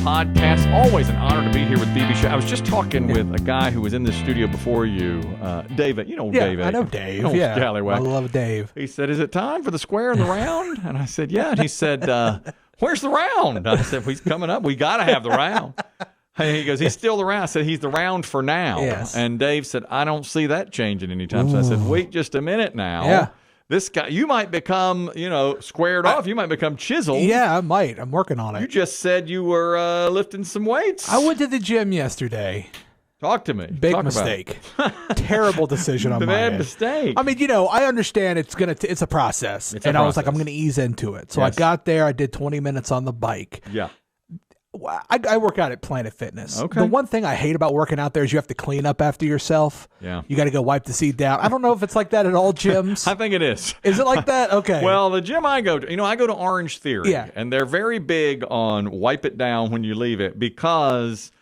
podcast. Always an honor to be here with BB Shea. I was just talking with a guy who was in the studio before you, David. You know David. I know Dave. Scallywag. I love Dave. He said, "Is it time for the square and the round?" And I said, "Yeah." And he said, "Where's the round?" I said, "He's coming up. We got to have the round." He goes, "He's still the round." I said, "He's the round for now." Yes. And Dave said, "I don't see that changing anytime." So I said, "Wait just a minute now." Yeah. This guy, you might become, squared off. You might become chiseled. Yeah, I might. I'm working on it. You just said you were lifting some weights. I went to the gym yesterday. Talk to me. Big mistake. Terrible decision on my Bad end. mistake. I mean, I understand it's a process. I was like, I'm going to ease into it. So Yes. I got there. I did 20 minutes on the bike. Yeah. I work out at Planet Fitness. Okay. The one thing I hate about working out there is you have to clean up after yourself. Yeah. You got to go wipe the seat down. I don't know if it's like that at all gyms. I think it is. Is it like that? Okay. Well, the gym I go to, I go to Orange Theory. Yeah. And they're very big on wipe it down when you leave it because,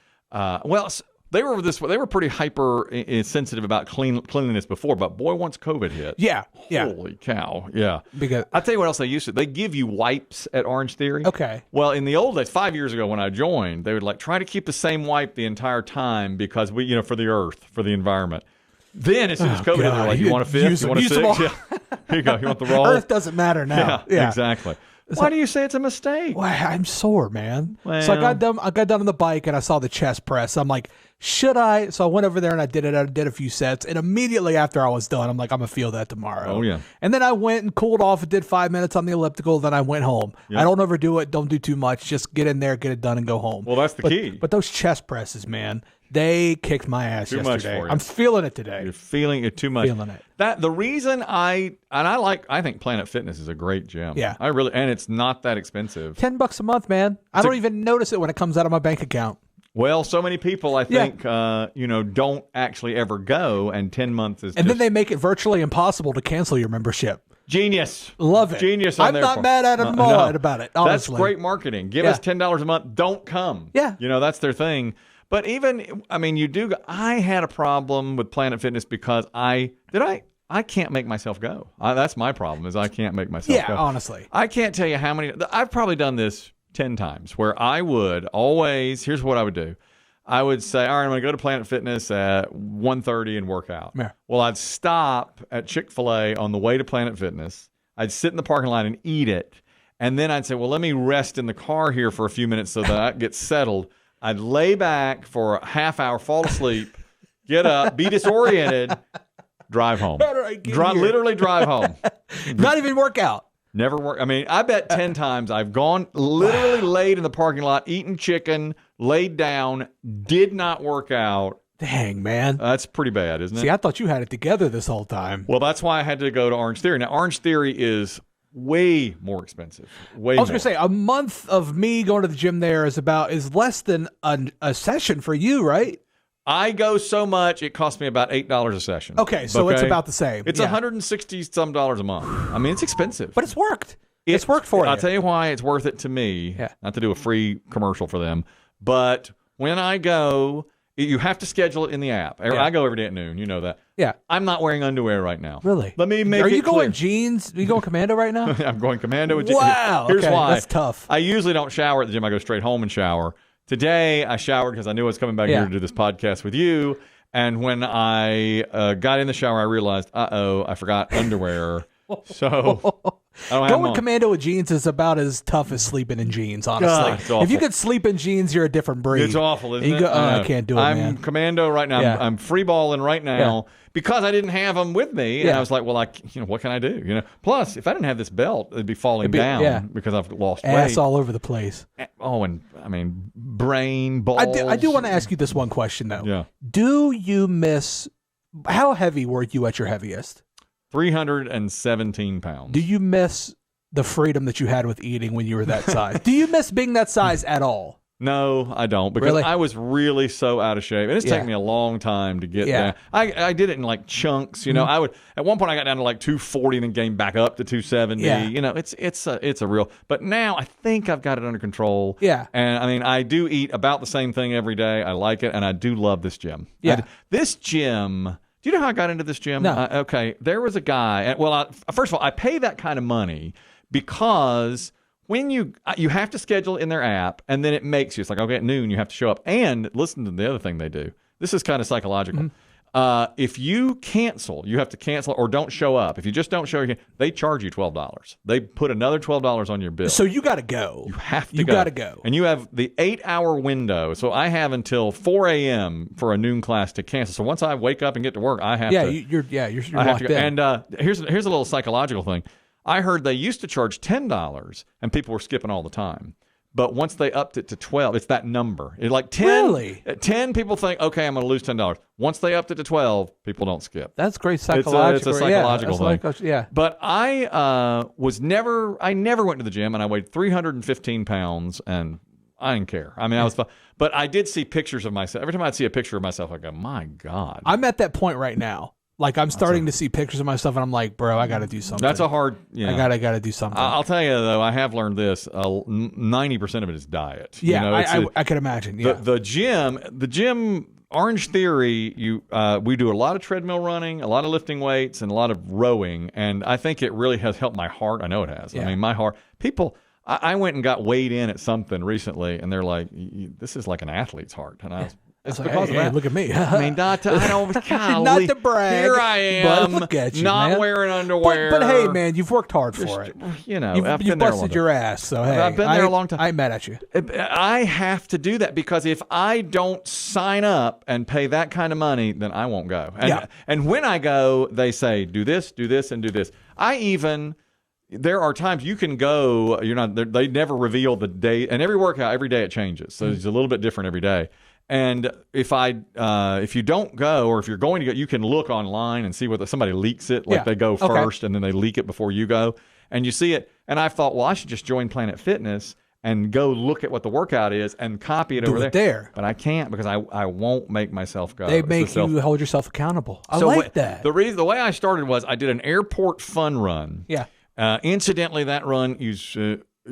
they were pretty hyper sensitive about cleanliness before, but boy, once COVID hit. Yeah. Holy cow. Yeah. Because I'll tell you what else they used to. They give you wipes at Orange Theory. Okay. Well, in the old days, 5 years ago when I joined, they would try to keep the same wipe the entire time because we, for the earth, for the environment. Then as soon as COVID hit, they're like, you want a fifth? You want a six? Yeah. Here you go. You want the roll? Earth doesn't matter now. Yeah. Exactly. Why do you say it's a mistake? Well, I'm sore, man. Well, So I got done on the bike and I saw the chest press. I'm like, should I? So I went over there and I did it. I did a few sets. And immediately after I was done, I'm like, I'm going to feel that tomorrow. Oh, yeah. And then I went and cooled off and did 5 minutes on the elliptical. Then I went home. Yep. I don't overdo it. Don't do too much. Just get in there, get it done, and go home. Well, that's the key. But those chest presses, man, they kicked my ass Too much yesterday. for you. I'm feeling it today. You're feeling it too much. Feeling it. The reason I think Planet Fitness is a great gym. Yeah. And it's not that expensive. $10 a month, man. I don't even notice it when it comes out of my bank account. Well, so many people, I think, don't actually ever go, and 10 months is And then they make it virtually impossible to cancel your membership. Genius. Love it. Genius. I'm not mad at them about it, honestly. That's great marketing. Give us $10 a month. Don't come. Yeah. That's their thing. But I had a problem with Planet Fitness because I can't make myself go. That's my problem is I can't make myself go. Yeah, honestly. I can't tell you how many. I've probably done this 10 times where I would always, here's what I would do. I would say, all right, I'm going to go to Planet Fitness at 1:30 and work out. Yeah. Well, I'd stop at Chick-fil-A on the way to Planet Fitness. I'd sit in the parking lot and eat it. And then I'd say, well, let me rest in the car here for a few minutes so that I get settled. I'd lay back for a half hour, fall asleep, get up, be disoriented, drive home. Literally drive home. Not even work out. Never work. I bet 10 times I've gone literally laid in the parking lot, eaten chicken, laid down, did not work out. Dang, man. That's pretty bad, isn't it? See, I thought you had it together this whole time. Well, that's why I had to go to Orange Theory. Now, Orange Theory is way more expensive. I was going to say, a month of me going to the gym there is less than a session for you, right? I go so much, it costs me about $8 a session. Okay, so it's about the same. It's $160-some a month. It's expensive. But it's worked. It's worked for you. I'll tell you why it's worth it to me. Yeah. Not to do a free commercial for them, but when I go, you have to schedule it in the app. Yeah. I go every day at noon. You know that. Yeah. I'm not wearing underwear right now. Really? Let me make it Are you clear. going jeans? Are you going commando right now? I'm going commando with jeans. Wow. Here's okay. why. That's tough. I usually don't shower at the gym. I go straight home and shower. Today, I showered because I knew I was coming back here to do this podcast with you. And when I got in the shower, I realized, I forgot underwear. So I don't have Going commando with jeans is about as tough as sleeping in jeans, honestly. It's awful. If you could sleep in jeans, you're a different breed. It's awful, isn't it? I can't do it, I'm man. commando right now. Yeah. I'm free balling right now because I didn't have them with me. And I was like, well, what can I do? Plus, if I didn't have this belt, it'd be falling down because I've lost Ass weight. all over the place. Oh, and brain, balls. I do want to ask you this one question, though. Yeah. Do you miss, how heavy were you at your heaviest? 317 pounds. Do you miss the freedom that you had with eating when you were that size? Do you miss being that size at all? No, I don't, because Really? I was really so out of shape, and it's taken me a long time to get there. I did it in chunks, I would at one point I got down to 240 and then came back up to 270. Yeah. It's a real. But now I think I've got it under control. Yeah, and I do eat about the same thing every day. I like it, and I do love this gym. Yeah, this gym. Do you know how I got into this gym? No. Okay, there was a guy. First of all, I pay that kind of money because when you have to schedule in their app, and then it makes you. It's like, okay, at noon you have to show up. And listen to the other thing they do. This is kind of psychological. If you cancel, you have to cancel or don't show up. If you just don't show up, they charge you $12. They put another $12 on your bill. So you got to go. You have to You go. got to go. And you have the 8-hour window. So I have until 4 a.m. for a noon class to cancel. So once I wake up and get to work, I have to. You're I have locked to go. in. And here's a little psychological thing. I heard they used to charge $10 and people were skipping all the time. But once they upped it to 12, it's that number. It's like 10. Really? At 10, people think, okay, I'm going to lose $10. Once they upped it to 12, people don't skip. That's great psychological. It's a psychological thing. Yeah. But I never went to the gym, and I weighed 315 pounds, and I didn't care. I mean, I was fine. But I did see pictures of myself. Every time I'd see a picture of myself, I go, my God. I'm at that point right now. Like, I'm starting to see pictures of myself, and I'm like, bro, I got to do something. That's a hard, I got to do something. I'll tell you, though, I have learned this. 90% of it is diet. Yeah, I can imagine. Yeah. The gym, Orange Theory, we do a lot of treadmill running, a lot of lifting weights, and a lot of rowing, and I think it really has helped my heart. I know it has. Yeah. I mean, my heart, people... I went and got weighed in at something recently, and they're like, "This is like an athlete's heart." And I was, it's because of that. Look at me. I mean, not to brag. Here I am, but look at you, not man. wearing underwear. But hey, man, you've worked hard for it. You know, You've busted your ass. So hey, I've been there a long time. I ain't mad at you. I have to do that because if I don't sign up and pay that kind of money, then I won't go. And when I go, they say, "Do this, and do this." There are times you can go. They never reveal the day, and every workout, every day it changes. So it's a little bit different every day. And if you don't go, or if you're going to go, you can look online and see whether somebody leaks it. Like they go first, and then they leak it before you go, and you see it. And I thought, well, I should just join Planet Fitness and go look at what the workout is and copy it over there. But I can't because I won't make myself go. They make you hold yourself accountable. I like that. The way I started was I did an airport fun run. Yeah. Incidentally, that run is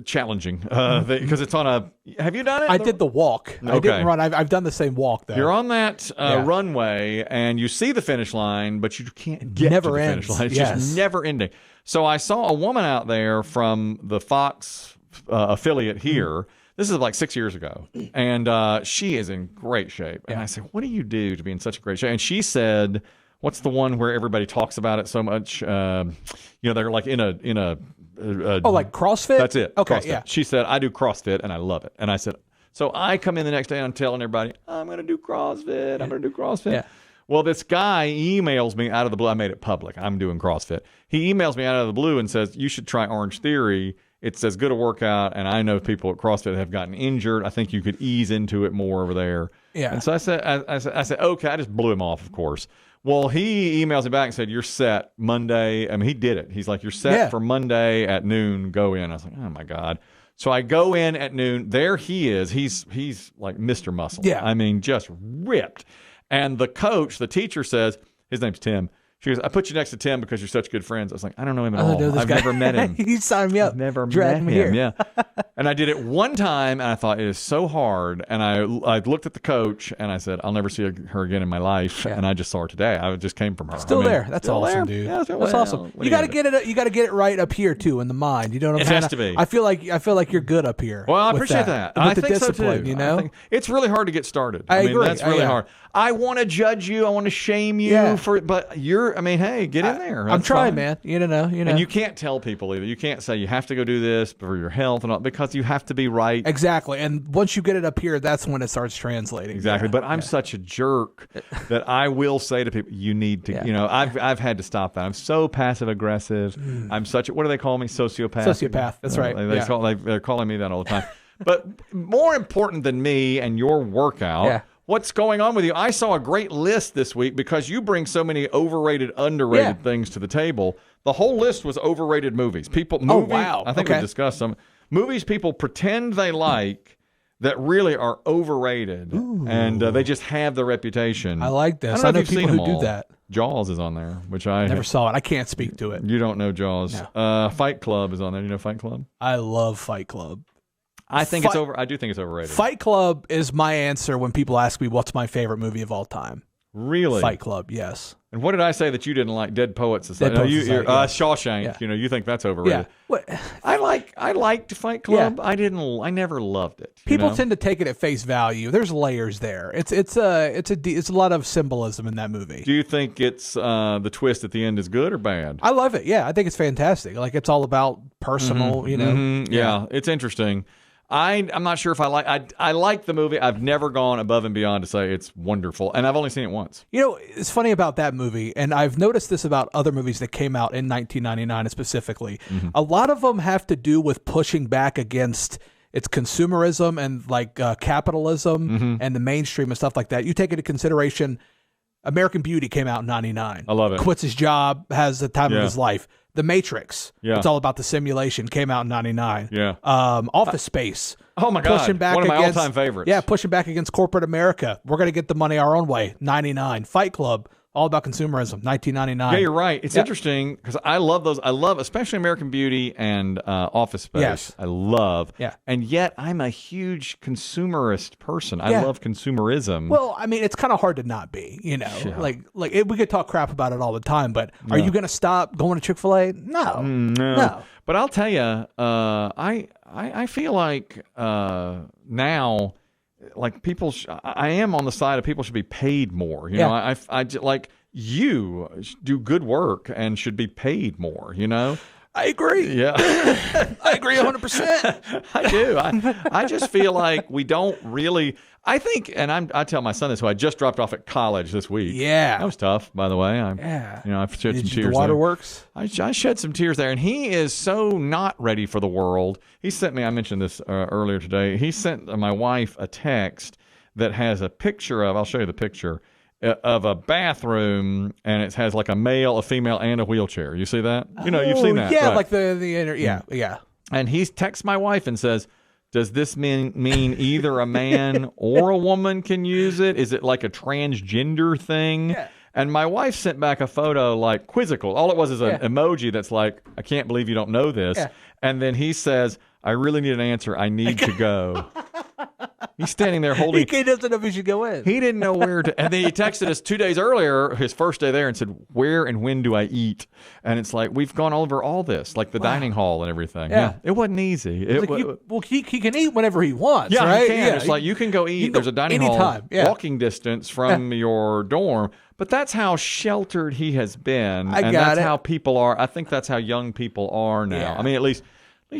challenging because it's on a. Have you done it? I did the walk. Okay. I didn't run. I've done the same walk though. You're on that runway and you see the finish line, but you can't get to the finish line. It's just never ending. So I saw a woman out there from the Fox affiliate here. This is like 6 years ago, and she is in great shape. And I said, "What do you do to be in such a great shape?" And she said, what's the one where everybody talks about it so much? They're like in a like CrossFit? That's it. Okay, CrossFit. yeah. She said, I do CrossFit and I love it. And I said, so I come in the next day and I'm telling everybody, I'm going to do CrossFit. I'm going to do CrossFit. Yeah. Well, this guy emails me out of the blue. I made it public. I'm doing CrossFit. He emails me out of the blue and says, you should try Orange Theory. It's as good a workout, and I know people at CrossFit have gotten injured. I think you could ease into it more over there. Yeah. And so I said, okay. I just blew him off, of course. Well, he emails me back and said, you're set Monday. I mean, he did it. He's like, you're set for Monday at noon. Go in. I was like, oh, my God. So I go in at noon. There he is. He's like Mr. Muscle. Yeah. I mean, just ripped. And the coach, the teacher says, his name's Tim. She goes, I put you next to Tim because you're such good friends. I was like, I don't know him at all. I've never met him. He signed me up. Never Dragged met me him. here. Yeah. And I did it one time, and I thought, it is so hard. And I looked at the coach, and I said, I'll never see her again in my life. Yeah. And I just saw her today. I just came from her. Still there. That's awesome, dude. Yeah, that's awesome. You got to get it. You got to get it right up here too in the mind. You know what I'm saying? It has to be. I feel like you're good up here. Well, I appreciate that. With I the think discipline, so too. You know, it's really hard to get started. I agree. That's really hard. I want to judge you. I want to shame you but hey, get in there. I'm trying, man. You know. And you can't tell people either. You can't say you have to go do this for your health and all, because you have to be right. Exactly. And once you get it up here, that's when it starts translating. Exactly. But I'm such a jerk that I will say to people, you need to, I've had to stop that. I'm so passive aggressive. I'm such a, what do they call me? Sociopath. That's right. They're calling me that all the time. But more important than me and your workout, what's going on with you? I saw a great list this week because you bring so many overrated, underrated things to the table. The whole list was overrated movies. I think we discussed some movies people pretend they like that really are overrated, and they just have the reputation. I like this. I know people who do that. Jaws is on there, which I never saw it. I can't speak to it. You don't know Jaws. No. Fight Club is on there. You know Fight Club? I love Fight Club. I do think it's overrated. Fight Club is my answer when people ask me what's my favorite movie of all time. Really? Fight Club, yes. And what did I say that you didn't like? Dead Poets Society. Dead Poets Society, yeah. Shawshank. Yeah. You know, you think that's overrated. Yeah. What? I liked Fight Club. I never loved it. People tend to take it at face value. There's layers there. It's a lot of symbolism in that movie. Do you think it's the twist at the end is good or bad? I love it. Yeah, I think it's fantastic. Like it's all about personal, you know. Mm-hmm. Yeah, it's interesting. I'm not sure if I like the movie. I've never gone above and beyond to say it's wonderful, and I've only seen it once. You know, it's funny about that movie, and I've noticed this about other movies that came out in 1999 specifically. Mm-hmm. A lot of them have to do with pushing back against its consumerism and like capitalism and the mainstream and stuff like that. You take into consideration, American Beauty came out in 99. I love it. Quits his job, has the time of his life. The Matrix. Yeah. It's all about the simulation. Came out in 99. Yeah. Office Space. Oh my God. Pushing back One of my against, all-time favorites. Yeah, pushing back against corporate America. We're going to get the money our own way. 99. Fight Club. All about consumerism. 1999. Yeah, you're right. It's interesting because I love those. I love especially American Beauty and Office Space. Yes. I love. Yeah. And yet I'm a huge consumerist person. I love consumerism. Well, I mean, it's kind of hard to not be, you know. Yeah. Like we could talk crap about it all the time, but are you going to stop going to Chick-fil-A? No. No. But I'll tell you, I feel like now, like people, I am on the side of people should be paid more. You know, I like you do good work and should be paid more. You know. I agree. Yeah. I agree 100%. I do. I just feel like we don't really. I think, and I tell my son this, who I just dropped off at college this week. Yeah. That was tough, by the way. I've shed some tears. The waterworks? I shed some tears there, and he is so not ready for the world. He sent me, I mentioned this earlier today, he sent my wife a text that has a picture of, I'll show you the picture, of a bathroom, and it has like a male, a female, and a wheelchair. You see that? You know, you've seen that. Yeah, right. like yeah. And he texts my wife and says, does this mean either a man or a woman can use it? Is it like a transgender thing? Yeah. And my wife sent back a photo like quizzical. All it was is an emoji that's like, I can't believe you don't know this. Yeah. And then he says, I really need an answer. I need to go. He's standing there holding. He doesn't know if he should go in. He didn't know where to. And then he texted us 2 days earlier, his first day there, and said, where and when do I eat? And it's like, we've gone over all this, like the dining hall and everything. Yeah. It wasn't easy. He can eat whenever he wants, yeah, right? He can. Yeah, it's like you can go eat. There's a dining hall walking distance from your dorm. But that's how sheltered he has been. That's how people are. I think that's how young people are now. Yeah. I mean, at least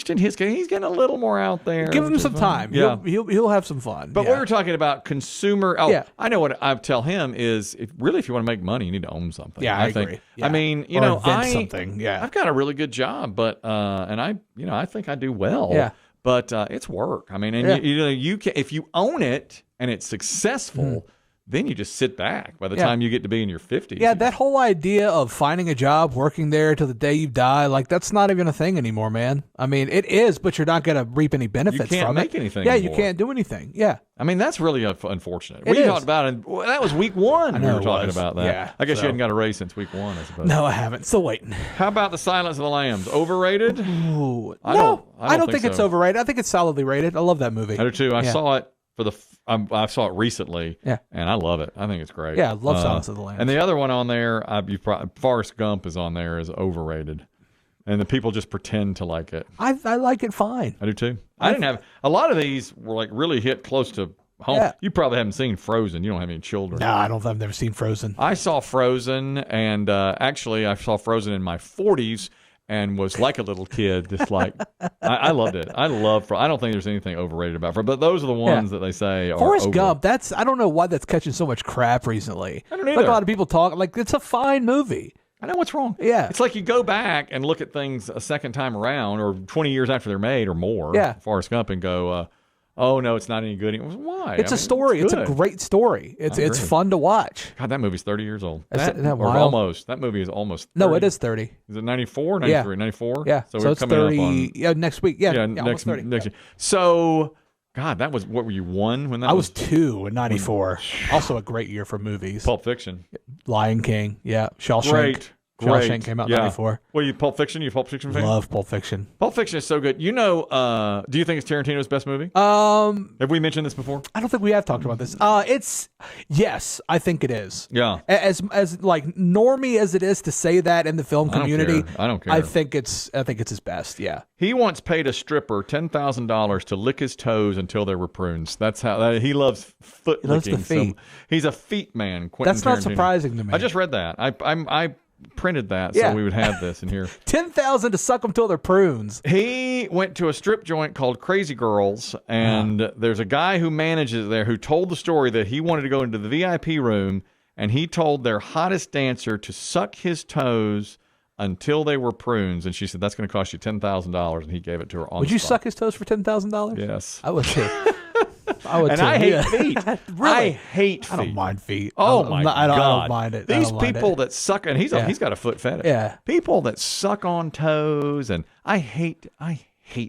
in his case, he's getting a little more out there. Give him some time. Yeah. He'll have some fun. But we were talking about consumer. Oh, I know what I tell him is, if you want to make money, you need to own something. Yeah, I think. agree. Yeah. I mean, invent something. Yeah, I've got a really good job, but and I think I do well. Yeah. But it's work. I mean, and you can, if you own it and it's successful. Then you just sit back by the time you get to be in your 50s. Yeah, that whole idea of finding a job, working there till the day you die, like that's not even a thing anymore, man. I mean, it is, but you're not going to reap any benefits from it. You can't make anything anymore. You can't do anything. Yeah. I mean, that's really unfortunate. We talked about it. That was week one. We were talking about that. Yeah, I guess you hadn't got a raise since week one, I suppose. No, I haven't. Still waiting. How about The Silence of the Lambs? Overrated? Ooh, I don't think it's overrated. I think it's solidly rated. I love that movie. I do too. I saw it I saw it recently, and I love it. I think it's great. Yeah, I love Silence of the Lambs. And the other one on there, Forrest Gump is on there, is overrated. And the people just pretend to like it. I like it fine. I do too. I didn't have a lot of these were like really hit close to home. Yeah. You probably haven't seen Frozen. You don't have any children. No, I've never seen Frozen. I saw Frozen, and actually I saw Frozen in my 40s. And was like a little kid, just like I loved it. I don't think there's anything overrated about Frozen, but those are the ones that they say are Forrest Gump. I don't know why that's catching so much crap recently. I don't either. Like a lot of people talk like it's a fine movie. I know what's wrong. Yeah, it's like you go back and look at things a second time around, or 20 years after they're made, or more. Yeah, Forrest Gump, and go, oh no, it's not any good. Why? It's a story. It's a great story. It's fun to watch. God, that movie's 30 years old. Almost. That movie is almost 30. No, it is 30. Is it 94, 93, 94? Yeah. So it's 30. Next week. Yeah, next 30. Next year. So, God, that was, what were you, 1 when that I was 2 in 94. Also a great year for movies. Pulp Fiction. Lion King. Yeah. Shawshank. Great. Great. Shawshank came out in Yeah. 94. What are you, Pulp Fiction? You a Pulp Fiction fan? Love Pulp Fiction. Pulp Fiction is so good. You know, do you think it's Tarantino's best movie? Have we mentioned this before? I don't think we have talked about this. Yes, I think it is. Yeah. As like normie as it is to say that in the film community, I don't care. I think it's his best. Yeah. He once paid a stripper $10,000 to lick his toes until there were prunes. That's how he loves foot loves licking. the feet. So he's a feet man. Quentin That's not Tarantino. surprising to me. I just read that. I printed that Yeah. so we would have this in here. 10,000 to suck them till they're prunes. He went to a strip joint called Crazy Girls, and there's a guy who manages there who told the story that he wanted to go into the VIP room, and he told their hottest dancer to suck his toes until they were prunes. And she said, that's going to cost you $10,000, and he gave it to her on Would the you spot. suck his toes for $10,000? Yes. I would too. I would And too. I hate Yeah. feet. Really? I hate feet. I don't mind feet. Oh I my don't, I God! don't mind it. These people that suck, and he's got a foot fetish. Yeah. People that suck on toes, and I hate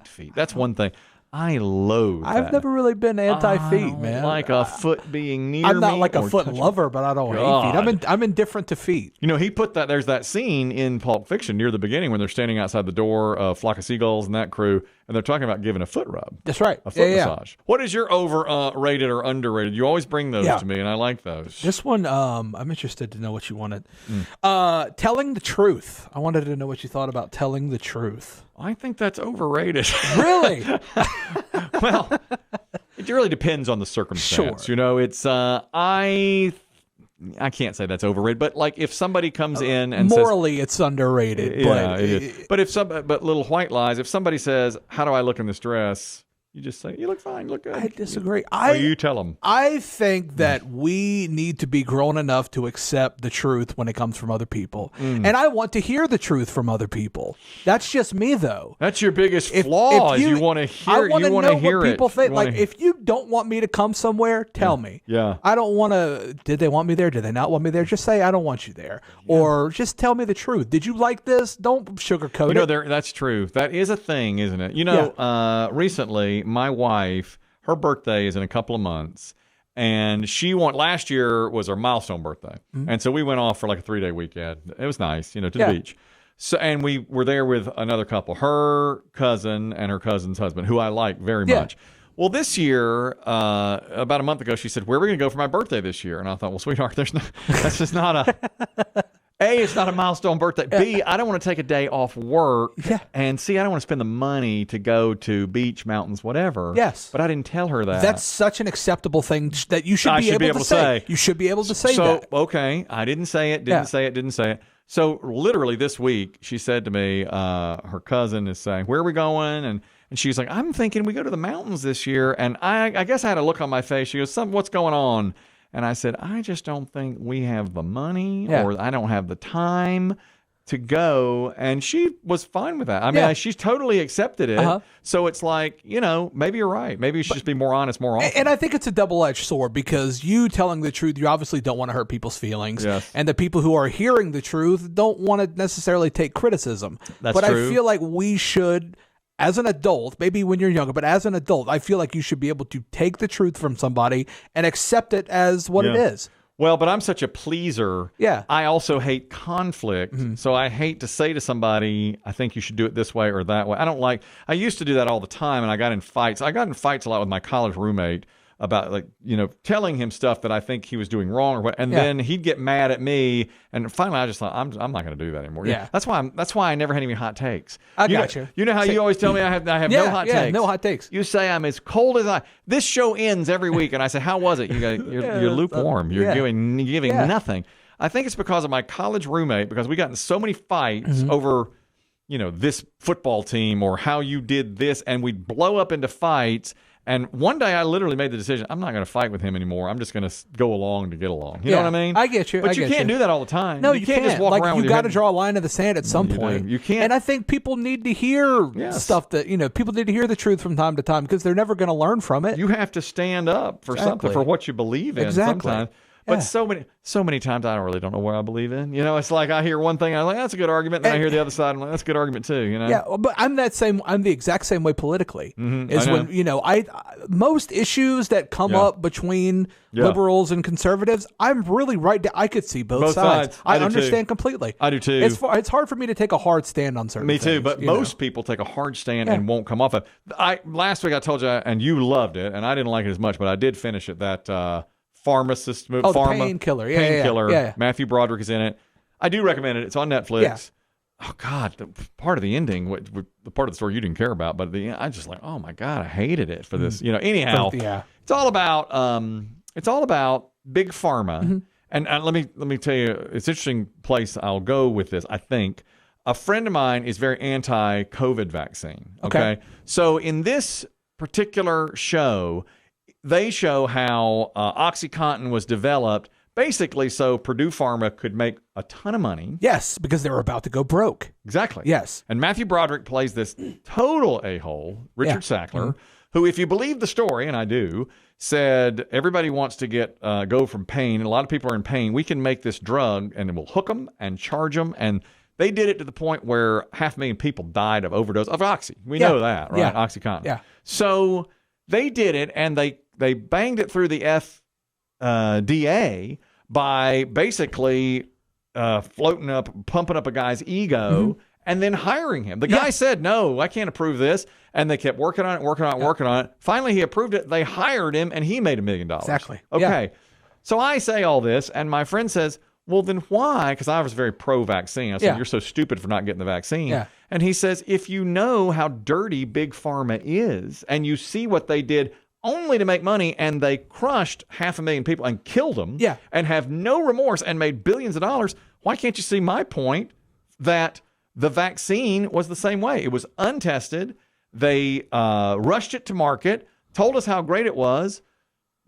feet. That's one thing I loathe. I've that. never really been anti I feet, don't man. like a foot being near me. I'm not like a or foot touching- lover, but I don't God. hate feet. I'm indifferent to feet. You know, he put that. There's that scene in Pulp Fiction near the beginning when they're standing outside the door of Flock of Seagulls and that crew, and they're talking about giving a foot rub. That's right. A foot Yeah. massage. What is your overrated or underrated? You always bring those Yeah. to me, and I like those. This one, I'm interested to know what you wanted. Telling the truth. I wanted to know what you thought about telling the truth. I think that's overrated. Really? Well, it really depends on the circumstance. Sure. You know, it's I can't say that's overrated, but like if somebody comes in and Morally, it's underrated. says, but it is. But but little white lies. If somebody says, "How do I look in this dress?" You just say, "You look fine. You look good." I disagree. Or you tell them. I think that we need to be grown enough to accept the truth when it comes from other people. And I want to hear the truth from other people. That's just me, though. That's your biggest flaw. Is you want to hear. I want to know hear what people it. think. Like, if you don't want me to come somewhere, tell me. Yeah. I don't want to. Did they want me there? Did they not want me there? Just say I don't want you there, or just tell me the truth. Did you like this? Don't sugarcoat You know, it. that's true. That is a thing, isn't it? You know, recently, my wife, her birthday is in a couple of months, and last year was her milestone birthday. And so we went off for like a 3-day weekend. It was nice, to the beach. So, and we were there with another couple, her cousin and her cousin's husband, who I like very much. Well, this year, about a month ago, she said, "Where are we going to go for my birthday this year?" And I thought, well, sweetheart, that's just not A, it's not a milestone birthday. B, I don't want to take a day off work. Yeah. And C, I don't want to spend the money to go to beach, mountains, whatever. Yes. But I didn't tell her that. That's such an acceptable thing that you should I be able to say. You should be able to say so, that. okay, I didn't say it, didn't say it. So literally this week, she said to me, her cousin is saying, "Where are we going?" And she's like, "I'm thinking we go to the mountains this year." And I guess I had a look on my face. She goes, "What's going on?" And I said, "I just don't think we have the money or I don't have the time to go." And she was fine with that. I mean, she's totally accepted it. So it's like, maybe you're right. Maybe you should just be more honest more often. And I think it's a double-edged sword because you telling the truth, you obviously don't want to hurt people's feelings. Yes. And the people who are hearing the truth don't want to necessarily take criticism. That's true. I feel like we should, as an adult, maybe when you're younger, but as an adult, I feel like you should be able to take the truth from somebody and accept it as what it is. Well, but I'm such a pleaser. Yeah. I also hate conflict. So I hate to say to somebody, "I think you should do it this way or that way." I used to do that all the time, and I got in fights. I got in fights a lot with my college roommate about telling him stuff that I think he was doing wrong or what, and then he'd get mad at me. And finally, I just thought, I'm not going to do that anymore. Yeah. That's why I never had any hot takes. I got you. You know how you always tell me I have no hot takes. No hot takes. You say I'm as cold as I. This show ends every week, and I say, "How was it?" You go, "You're lukewarm. You're giving nothing." I think it's because of my college roommate, because we got in so many fights over, this football team or how you did this, and we'd blow up into fights. And one day I literally made the decision, I'm not going to fight with him anymore. I'm just going to go along to get along. You know what I mean? I get you. But you can't do that all the time. No, you can't. just walk around with you your got to head. draw a line in the sand at some point. You can't. And I think people need to hear stuff that, people need to hear the truth from time to time because they're never going to learn from it. You have to stand up for something, for what you believe in sometimes. But so many times I really don't know where I believe in. You know, it's like I hear one thing, I'm like, that's a good argument. Then I hear the other side, I'm like, that's a good argument too. You know? Yeah, but I'm the exact same way politically. Is when most issues that come up between liberals and conservatives, I'm really right. I could see both sides. I understand completely. I do too. It's hard for me to take a hard stand on certain things. Me too. But most people take a hard stand and won't come off of. Last week I told you, and you loved it, and I didn't like it as much, but I did finish it. That pharmacist movie. Pharma, Painkiller. Painkiller. Matthew Broderick is in it. I do recommend it. It's on Netflix. Yeah. Oh God, the part of the ending, the part of the story you didn't care about, but I just like, oh my God, I hated it for this. Anyhow, it's all about big pharma, and let me tell you, it's an interesting place I'll go with this. I think a friend of mine is very anti-COVID vaccine. Okay, so in this particular show, they show how OxyContin was developed. Basically, so Purdue Pharma could make a ton of money. Yes, because they were about to go broke. Exactly. Yes. And Matthew Broderick plays this total a-hole, Richard Sackler, who, if you believe the story, and I do, said everybody wants to go from pain. A lot of people are in pain. We can make this drug, and we'll hook them and charge them. And they did it to the point where 500,000 people died of overdose of Oxy. We know that, right? OxyContin. Yeah. So they did it, and they banged it through the FDA by basically pumping up a guy's ego and then hiring him. The guy said, no, I can't approve this. And they kept working on it. Finally, he approved it. They hired him, and he made $1 million. Exactly. Okay. Yeah. So I say all this, and my friend says, well, then why? Because I was very pro-vaccine. I said, you're so stupid for not getting the vaccine. Yeah. And he says, if you know how dirty Big Pharma is, and you see what they did only to make money, and they crushed 500,000 people and killed them, and have no remorse and made billions of dollars, why can't you see my point that the vaccine was the same way? It was untested. They rushed it to market, told us how great it was.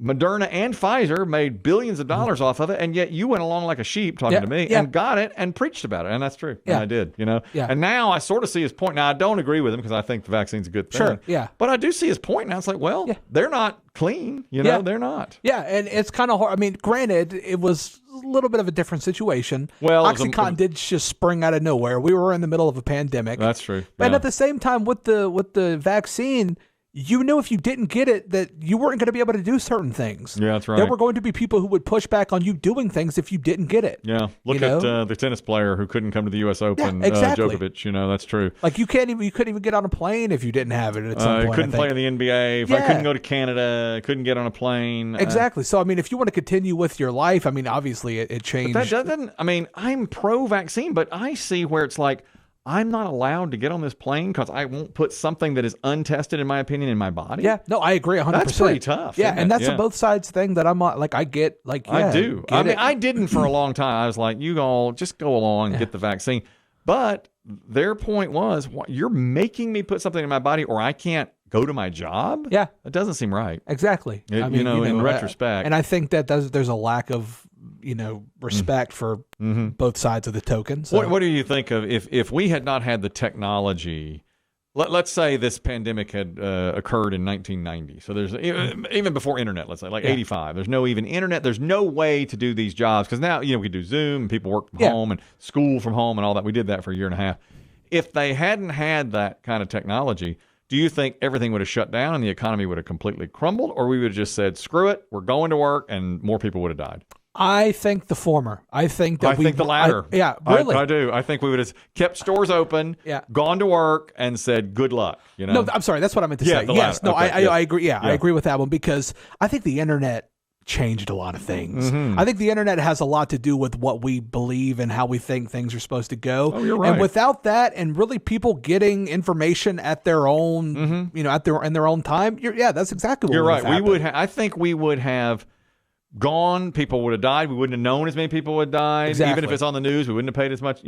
Moderna and Pfizer made billions of dollars off of it, and yet you went along like a sheep talking to me and got it and preached about it, and that's true. And I did, And now I sort of see his point. Now, I don't agree with him because I think the vaccine's a good thing. Sure, yeah. But I do see his point now. It's like, well, they're not clean, they're not. Yeah, and it's kind of hard. I mean, granted, it was a little bit of a different situation. Well, OxyContin did just spring out of nowhere. We were in the middle of a pandemic. That's true. And at the same time, with the vaccine, you knew if you didn't get it that you weren't going to be able to do certain things. Yeah, that's right. There were going to be people who would push back on you doing things if you didn't get it. Yeah, look at the tennis player who couldn't come to the U.S. Open, exactly. Djokovic. That's true. Like you couldn't even get on a plane if you didn't have it at some point. Couldn't play in the NBA. If I couldn't go to Canada, couldn't get on a plane. Exactly. So I mean, if you want to continue with your life, I mean, obviously it changed. But that doesn't. I mean, I'm pro-vaccine, but I see where it's like, I'm not allowed to get on this plane because I won't put something that is untested, in my opinion, in my body. Yeah, no, I agree 100%. That's pretty tough. Yeah, and that's a both sides thing that I'm like, I get, like, I do. I mean, I didn't for a long time. I was like, you all just go along and get the vaccine. But their point was, you're making me put something in my body, or I can't go to my job? Yeah. That doesn't seem right. Exactly. In retrospect. And I think that there's a lack of, respect for both sides of the token. So. What do you think of if we had not had the technology? Let's say this pandemic had occurred in 1990. So there's even before internet, let's say, like 85. There's no even internet. There's no way to do these jobs because now, we do Zoom and people work from home and school from home and all that. We did that for a year and a half. If they hadn't had that kind of technology, do you think everything would have shut down and the economy would have completely crumbled, or we would have just said, screw it, we're going to work, and more people would have died? I think the former. I think the latter. Really. I do. I think we would have kept stores open, gone to work, and said, good luck. No, I'm sorry. That's what I meant to say. Yes. No, I agree. Yeah, I agree with that one because I think the internet changed a lot of things. I think the internet has a lot to do with what we believe and how we think things are supposed to go. Oh, you're right. And without that, and really people getting information at their own, in their own time. That's exactly what you're right. I think we would have gone. People would have died. We wouldn't have known as many people would die. Exactly. Even if it's on the news, we wouldn't have paid as much.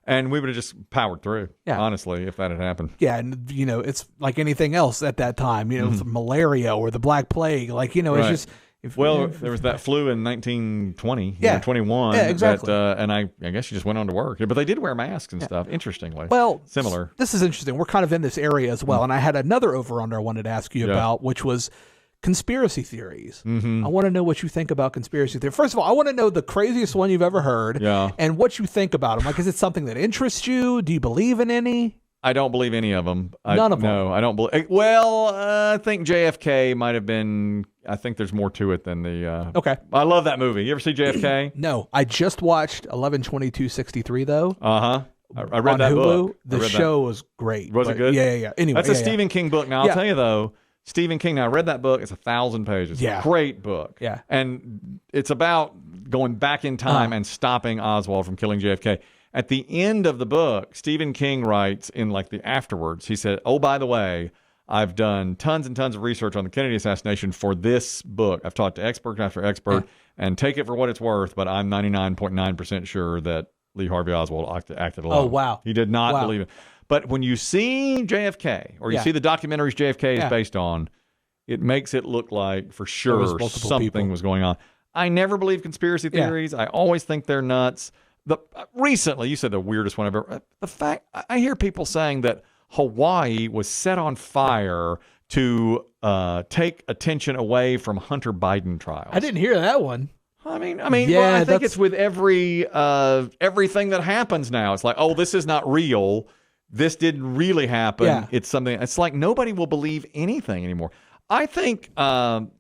And we would have just powered through. Honestly, if that had happened. Yeah, and it's like anything else at that time. Malaria or the Black Plague. Like it's just. There was that flu in 1920, 21. Yeah, exactly. And I guess you just went on to work. But they did wear masks and stuff, interestingly. Well, similar. This is interesting. We're kind of in this area as well. And I had another over-under I wanted to ask you about, which was conspiracy theories. I want to know what you think about conspiracy theories. First of all, I want to know the craziest one you've ever heard and what you think about them. Like, is it something that interests you? Do you believe in any? I don't believe any of them. None of them? No, I don't believe. Well, I think JFK might have been. I think there's more to it than the. Okay. I love that movie. You ever see JFK? No. I just watched 11/22/63, though. Uh-huh. I read on that Hulu. book. The show was great. Was it good? Yeah. Anyway, that's a Stephen King book. Now, I'll tell you, though, Stephen King, now I read that book. It's 1,000 pages. Yeah. Great book. Yeah. And it's about going back in time and stopping Oswald from killing JFK. At the end of the book, Stephen King writes in like the afterwards, he said, oh, by the way, I've done tons and tons of research on the Kennedy assassination for this book. I've talked to expert after expert, and take it for what it's worth, but I'm 99.9% sure that Lee Harvey Oswald acted alone. Oh, wow. He did not believe it. But when you see JFK, or you see the documentaries JFK is based on, it makes it look like for sure something was going on. I never believe conspiracy theories. I always think they're nuts. Recently, you said the weirdest one I've ever. The fact I hear people saying that Hawaii was set on fire to take attention away from Hunter Biden trials. I didn't hear that one. I mean, well, I think it's with everything that happens now. It's like, oh, this is not real. This didn't really happen. Yeah. It's something. It's like nobody will believe anything anymore. I think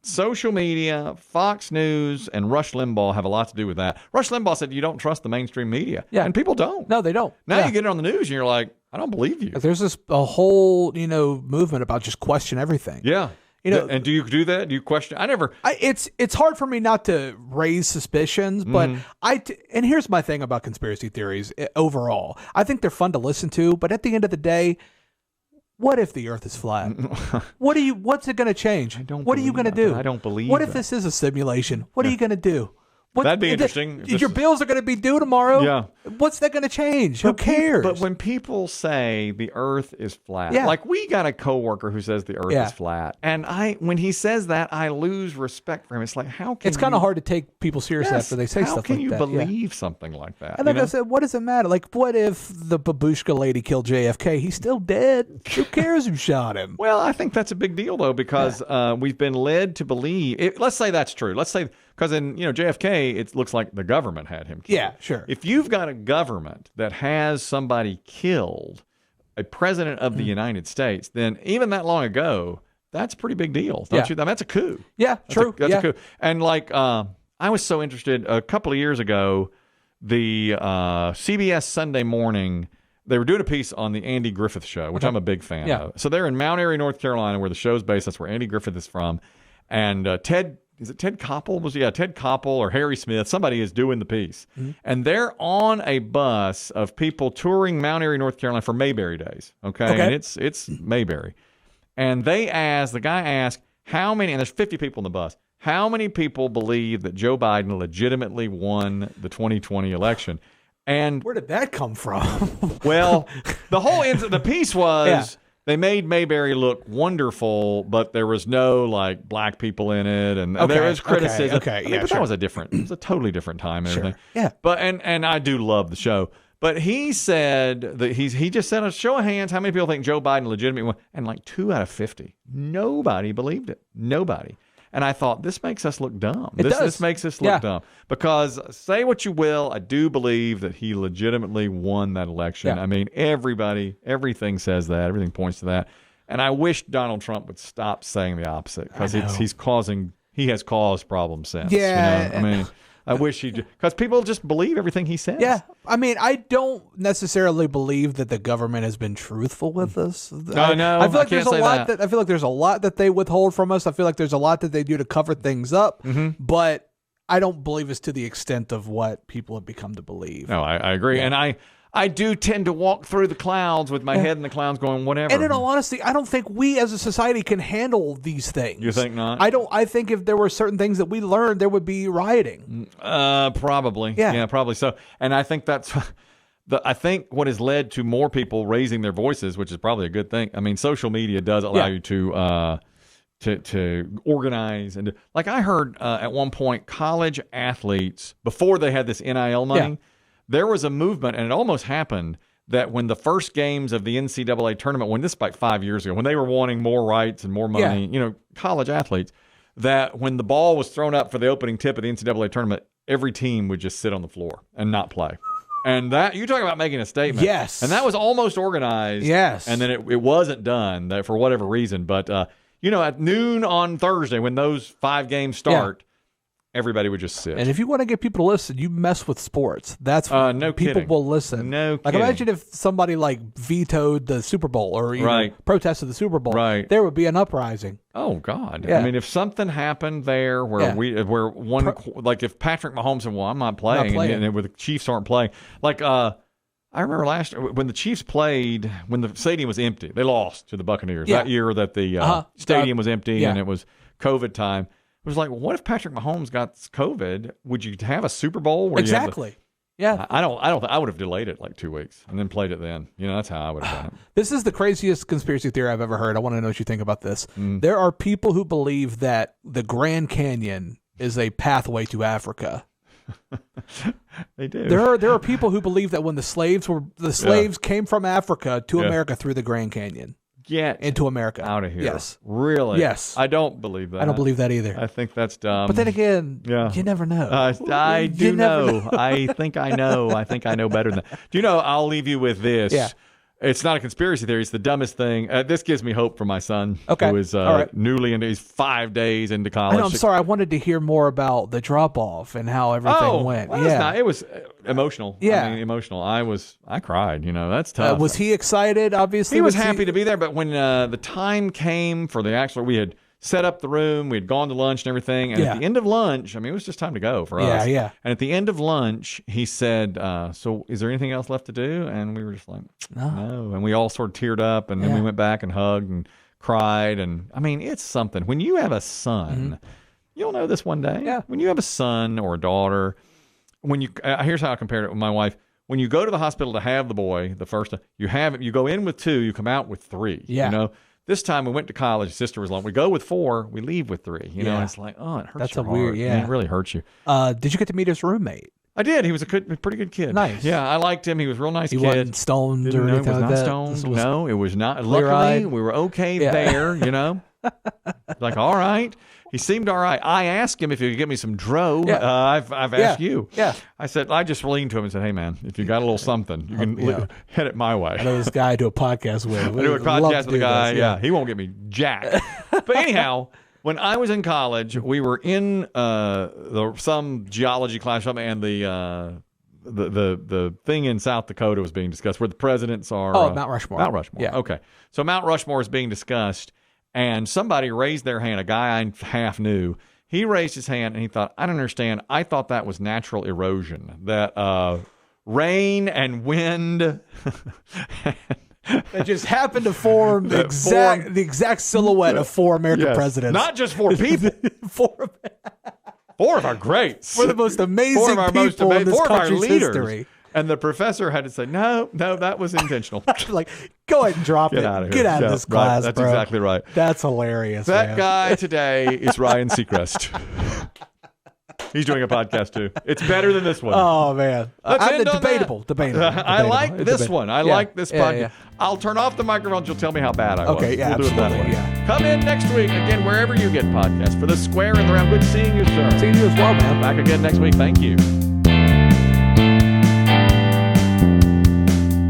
social media, Fox News, and Rush Limbaugh have a lot to do with that. Rush Limbaugh said you don't trust the mainstream media. Yeah. And people don't. No, they don't. Now you get it on the news and you're like, I don't believe you. There's a whole, movement about just question everything. Yeah. And do you do that? Do you question? I never. It's hard for me not to raise suspicions, but and here's my thing about conspiracy theories overall. I think they're fun to listen to, but at the end of the day, what if the Earth is flat? What's it going to change? What are you going to do? I don't believe. What if this is a simulation? What are you going to do? That'd be interesting. Your bills are going to be due tomorrow. Yeah. What's that going to change? Who cares? But when people say the Earth is flat, like we got a coworker who says the Earth is flat, and when he says that, I lose respect for him. It's like, how can it's kind of hard to take people seriously after they say stuff like that. How can you believe something like that? And like I said, what does it matter? Like, what if the babushka lady killed JFK? He's still dead. Who cares who shot him? Well, I think that's a big deal though, because we've been led to believe. Let's say that's true. Let's say. Because in JFK, it looks like the government had him killed. Yeah, sure. If you've got a government that has somebody killed, a president of the United States, then even that long ago, that's a pretty big deal, don't you? I mean, that's a coup. Yeah, true. That's a coup. And like, I was so interested a couple of years ago, the CBS Sunday Morning, they were doing a piece on the Andy Griffith Show, which I'm a big fan of. So they're in Mount Airy, North Carolina, where the show's based. That's where Andy Griffith is from. And is it Ted Koppel? Ted Koppel or Harry Smith. Somebody is doing the piece. And they're on a bus of people touring Mount Airy, North Carolina for Mayberry Days. Okay. And it's Mayberry. And the guy asked, how many, and there's 50 people in the bus, how many people believe that Joe Biden legitimately won the 2020 election? And where did that come from? Well, the piece was... They made Mayberry look wonderful, but there was no like black people in it, and there was criticism. But that was it was a totally different time and everything. Yeah. But and I do love the show. But he said that he just said a show of hands, how many people think Joe Biden legitimately won? And like 2 out of 50. Nobody believed it. Nobody. And I thought, this makes us look dumb. This makes us look dumb. Because say what you will, I do believe that he legitimately won that election. I mean, everything says that. Everything points to that. And I wish Donald Trump would stop saying the opposite, because he has caused problems since. Yeah. I mean, I wish because people just believe everything he says. Yeah. I mean, I don't necessarily believe that the government has been truthful with us. No, I feel like there's a lot that I feel like there's a lot that they withhold from us. I feel like there's a lot that they do to cover things up, but I don't believe it's to the extent of what people have become to believe. No, I agree. Yeah. And I do tend to walk through the clouds with my head in the clouds going, whatever. And in all honesty, I don't think we as a society can handle these things. You think not? I think if there were certain things that we learned, there would be rioting. Probably. Yeah, probably so. And I think that's... I think what has led to more people raising their voices, which is probably a good thing. I mean, social media does allow you to organize. And like I heard at one point, college athletes, before they had this NIL money, there was a movement, and it almost happened, that when the first games of the NCAA tournament, when this was like 5 years ago, when they were wanting more rights and more money, college athletes, that when the ball was thrown up for the opening tip of the NCAA tournament, every team would just sit on the floor and not play. And that, you talk about making a statement. Yes. And that was almost organized. Yes. And then it wasn't done that for whatever reason. But, at noon on Thursday, when those 5 games start, everybody would just sit. And if you want to get people to listen, you mess with sports. That's no people kidding. will listen. No like kidding. imagine if somebody vetoed the Super Bowl or protested the Super Bowl. Right. There would be an uprising. Oh God! Yeah. I mean, if something happened there where if Patrick Mahomes said, "Well, I'm not playing," and where the Chiefs aren't playing, I remember last year when the Chiefs played, when the stadium was empty, they lost to the Buccaneers that year that the stadium was empty and it was COVID time. It was like, well, what if Patrick Mahomes got COVID? Would you have a Super Bowl? Where exactly. I would have delayed it 2 weeks and then played it then. That's how I would have done it. This is the craziest conspiracy theory I've ever heard. I want to know what you think about this. There are people who believe that the Grand Canyon is a pathway to Africa. They do. There are people who believe that when the slaves came from Africa to America through the Grand Canyon. Get into America. Out of here. Yes. Really? Yes. I don't believe that. I don't believe that either. I think that's dumb. But then again, you never know. I do know. I think I know. I think I know better than that. Do you know, I'll leave you with this. Yeah. It's not a conspiracy theory. It's the dumbest thing. This gives me hope for my son, who is he's 5 days into college. I'm sorry. I wanted to hear more about the drop-off and how everything went. Well, it was emotional. Yeah. I mean, emotional. I cried. That's tough. Was he excited, obviously? He was happy to be there, but when the time came for the actual, we had set up the room, we had gone to lunch and everything, and at the end of lunch, it was just time to go for us. Yeah. And at the end of lunch, he said, so is there anything else left to do? And we were just like, no. And we all sort of teared up, and then we went back and hugged and cried. And it's something. When you have a son, you'll know this one day. Yeah. When you have a son or a daughter, here's how I compared it with my wife. When you go to the hospital to have the boy, the first time, you go in with 2, you come out with 3. Yeah. This time we went to college. Sister was like, we go with 4, we leave with 3. And it's like, it hurts. That's your weird. heart. Yeah, it really hurts you. Did you get to meet his roommate? I did. He was a pretty good kid. Nice. Yeah, I liked him. He was a real nice kid. He wasn't stoned or anything like that. Stoned. No, it was not. Luckily, we were okay there. Like, all right. He seemed all right. I asked him if he could get me some dro. I've asked you. Yeah. I just leaned to him and said, hey, man, if you got a little something, you can head it my way. I know this guy I do a podcast with. I do a podcast with a guy. Yeah. He won't get me jack. But anyhow, when I was in college, we were in some geology class, and the thing in South Dakota was being discussed where the presidents are. Mount Rushmore. Mount Rushmore. Yeah. Okay. So Mount Rushmore is being discussed. And somebody raised their hand, a guy I half knew. He raised his hand and he thought, I don't understand. I thought that was natural erosion, that rain and wind. It just happened to form the exact silhouette of 4 American presidents. Not just 4 people. 4 of our greats. 4 of the most amazing people in this country's history. And the professor had to say, no, that was intentional. Like, go ahead and drop it. Out of Get out of this class, That's bro. exactly right. That's hilarious, That guy today is Ryan Seacrest. He's doing a podcast, too. It's better than this one. Oh, man. Debatable. I like this one. I like this podcast. Yeah. I'll turn off the microphones. You'll tell me how bad I was. Okay, yeah, we'll do it that way. Yeah. Come in next week, again, wherever you get podcasts. For The Square and the Round. Good seeing you, sir. Seeing you as well, man. Back again next week. Thank you.